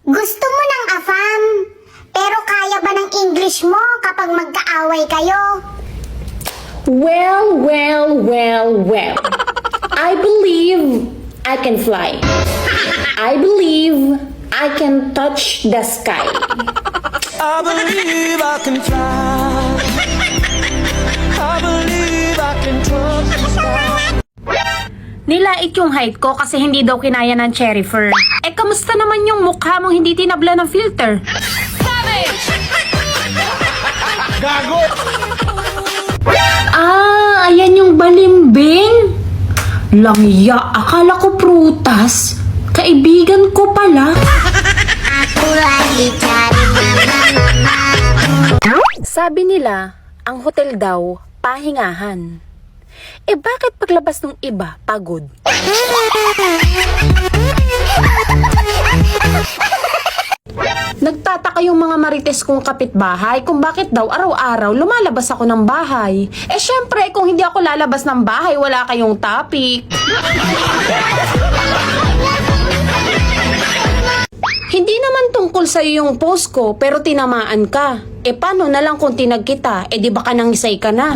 Gusto mo ng afam, pero kaya ba ng English mo kapag magkaaway kayo? Well, well, well, well. I believe I can fly. I believe I can touch the sky. I believe I can fly. I believe I can touch the sky. Nilait yung height ko kasi hindi daw kinaya ng cherry fur. Eh, kamusta naman yung mukha mong hindi tinabla ng filter? Gago! Ah, ayan yung balimbing. Langya, akala ko prutas. Kaibigan ko pala. Ako lagi cari mama. Sabi nila, ang hotel daw, pahingahan. Eh bakit paglabas ng iba, pagod? Nagtataka yung mga marites kong kapitbahay kung bakit daw araw-araw lumalabas ako ng bahay. Eh syempre, kung hindi ako lalabas ng bahay, wala kayong topic. Hindi naman tungkol sa'yo yung post ko, pero tinamaan ka. Eh paano na lang kung tinag kita, eh di baka nangisay ka na.